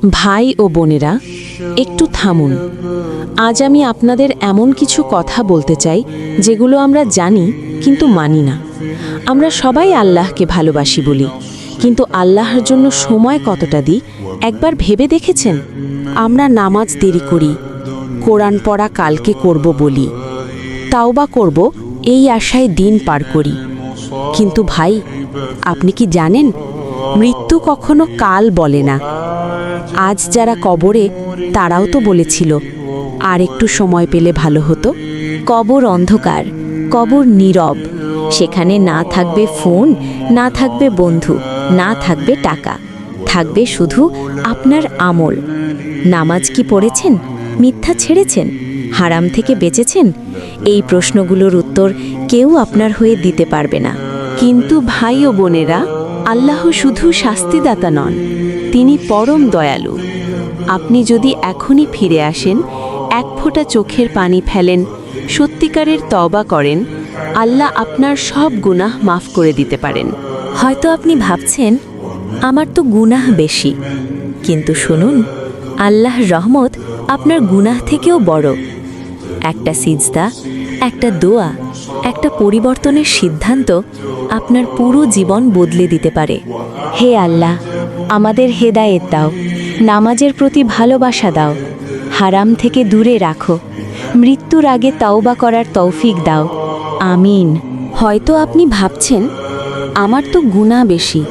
ভাই ও বোনেরা, একটু থামুন। আজ আমি আপনাদের এমন কিছু কথা বলতে চাই যেগুলো আমরা জানি কিন্তু মানি না। আমরা সবাই আল্লাহকে ভালোবাসি বলি, কিন্তু আল্লাহর জন্য সময় কতটা দিই একবার ভেবে দেখেছেন? আমরা নামাজ দেরি করি, কোরআন পড়া কালকে করব বলি, তাওবা করব এই আশায় দিন পার করি। কিন্তু ভাই, আপনি কি জানেন মৃত্যু কখনো কাল বলে না। আজ যারা কবরে তারাও তো বলেছিল আর একটু সময় পেলে ভালো হতো। কবর অন্ধকার, কবর নীরব। সেখানে না থাকবে ফোন, না থাকবে বন্ধু, না থাকবে টাকা, থাকবে শুধু আপনার আমল। নামাজ কি পড়েছেন? মিথ্যা ছেড়েছেন? হারাম থেকে বেঁচেছেন? এই প্রশ্নগুলোর উত্তর কেউ আপনার হয়ে দিতে পারবে না। কিন্তু ভাই ও বোনেরা, আল্লাহ শুধু শাস্তিদাতা নন, তিনি পরম দয়ালু। আপনি যদি এখনই ফিরে আসেন, এক ফোঁটা চোখের পানি ফেলেন, সত্যিকারের তওবা করেন, আল্লাহ আপনার সব গুনাহ মাফ করে দিতে পারেন। হয়তো আপনি ভাবছেন আমার তো গুনাহ বেশি, কিন্তু শুনুন, আল্লাহর রহমত আপনার গুনাহ থেকেও বড়। একটা সিজদা, একটা দোয়া, একটা পরিবর্তনের সিদ্ধান্ত আপনার পুরো জীবন বদলে দিতে পারে। হে আল্লাহ, আমাদের হেদায়েত দাও, নামাজের প্রতি ভালোবাসা দাও, হারাম থেকে দূরে রাখো, মৃত্যুর আগে তওবা করার তৌফিক দাও, আমিন। হয়তো আপনি ভাবছেন আমার তো গুনাহ বেশি,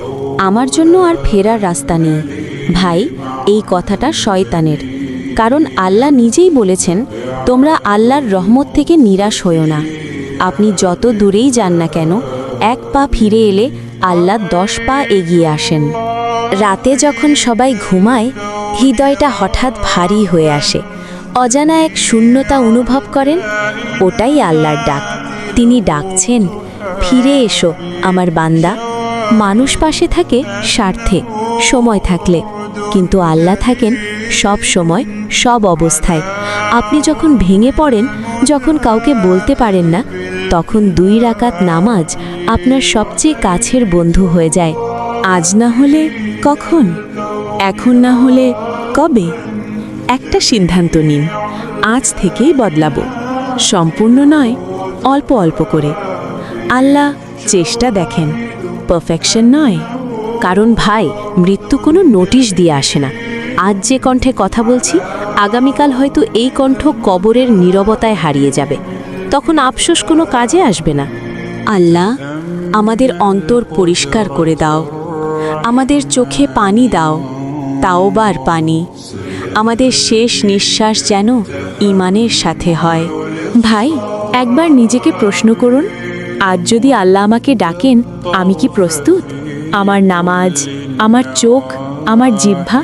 আমার জন্য আর ফেরার রাস্তা নেই। ভাই, এই কথাটা শয়তানের। কারণ আল্লাহ নিজেই বলেছেন, তোমরা আল্লাহর রহমত থেকে নিরাশ হইও না। আপনি যত দূরেই যান না কেন, এক পা ফিরে এলে আল্লাহ 10 পা এগিয়ে আসেন। রাতে যখন সবাই ঘুমায়, হৃদয়টা হঠাৎ ভারী হয়ে আসে, অজানা এক শূন্যতা অনুভব করেন। ওটাই আল্লাহর ডাক। তিনি ডাকছেন, ফিরে এসো আমার বান্দা। মানুষ পাশে থাকে স্বার্থে, সময় থাকলে, কিন্তু আল্লাহ থাকেন সব সময়, সব অবস্থায়। আপনি যখন ভেঙে পড়েন, যখন কাউকে বলতে পারেন না, তখন 2 রাকাত নামাজ আপনার সবচেয়ে কাছের বন্ধু হয়ে যায়। আজ না হলে কখন, এখন না হলে কবে? একটা সিদ্ধান্ত নিন, আজ থেকেই বদলাবো। সম্পূর্ণ নয়, অল্প অল্প করে। আল্লাহ চেষ্টা দেখেন, পারফেকশন নয়। কারণ ভাই, মৃত্যু কোনো নোটিশ দিয়ে আসে না। আজ যে কণ্ঠে কথা বলছি, আগামীকাল হয়তো এই কণ্ঠ কবরের নীরবতায় হারিয়ে যাবে। তখন আফসোস কোনো কাজে আসবে না। আল্লাহ, আমাদের অন্তর পরিষ্কার করে দাও, আমাদের চোখে পানি দাও, তাওবার পানি। আমাদের শেষ নিঃশ্বাস যেন ঈমানের সাথে হয়। ভাই, একবার নিজেকে প্রশ্ন করুন, আজ যদি আল্লাহ আমাকে ডাকেন, আমি কি প্রস্তুত? আমার নামাজ, আমার চোখ, আমার জিহ্বা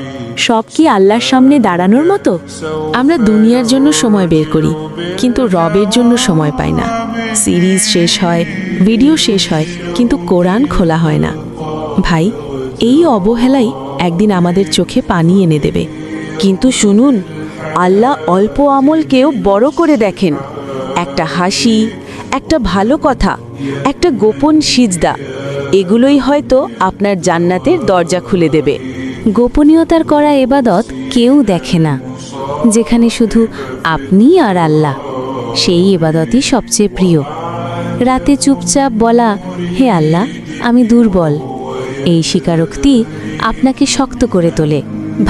সব কি আল্লাহর সামনে দাঁড়ানোর মতো? আমরা দুনিয়ার জন্য সময় বের করি, কিন্তু রবের জন্য সময় পাই না। সিরিজ শেষ হয়, ভিডিও শেষ হয়, কিন্তু কোরআন খোলা হয় না। ভাই, এই অবহেলাই একদিন আমাদের চোখে পানি এনে দেবে। কিন্তু শুনুন, আল্লাহ অল্প আমলকেও বড় করে দেখেন। একটা হাসি, একটা ভালো কথা, একটা গোপন সিজদা, এগুলোই হয়তো আপনার জান্নাতের দরজা খুলে দেবে। গোপনীয়তার করা ইবাদত কেউ দেখে না। যেখানে শুধু আপনি আর আল্লাহ, সেই ইবাদতই সবচেয়ে প্রিয়। রাতে চুপচাপ বলা, হে আল্লাহ, আমি দুর্বল, এই স্বীকারোক্তি আপনাকে শক্ত করে তোলে।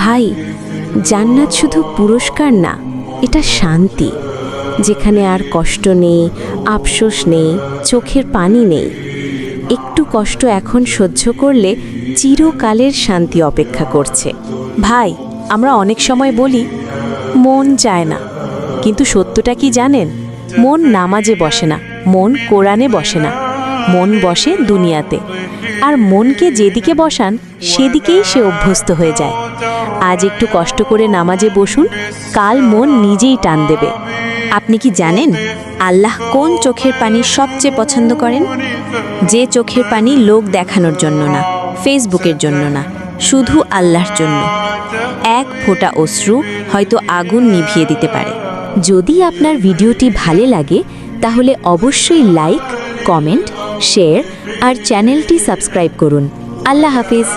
ভাই, জান্নাত শুধু পুরস্কার না, এটা শান্তি, যেখানে আর কষ্ট নেই, আফসোস নেই, চোখের পানি নেই। একটু কষ্ট এখন সহ্য করলে চিরকালের শান্তি অপেক্ষা করছে। ভাই, আমরা অনেক সময় বলি মন চায় না, কিন্তু সত্যটা কি জানেন? মন নামাজে বসে না, মন কোরআনে বসে না, মন বসে দুনিয়াতে। আর মনকে যেদিকে বসান, সেদিকেই সে অভ্যস্ত হয়ে যায়। আজ একটু কষ্ট করে নামাজে বসুন, কাল মন নিজেই টান দেবে। আপনি কি জানেন আল্লাহ কোন চোখের পানি সবচেয়ে পছন্দ করেন? যে চোখের পানি লোক দেখানোর জন্য না, ফেসবুকের জন্য না, শুধু আল্লাহর জন্য। এক ফোঁটা অশ্রু হয়তো আগুন নিভিয়ে দিতে পারে। যদি আপনার ভিডিওটি ভালো লাগে, তাহলে অবশ্যই লাইক, কমেন্ট, শেয়ার আর চ্যানেলটি সাবস্ক্রাইব করুন। আল্লাহ হাফিজ।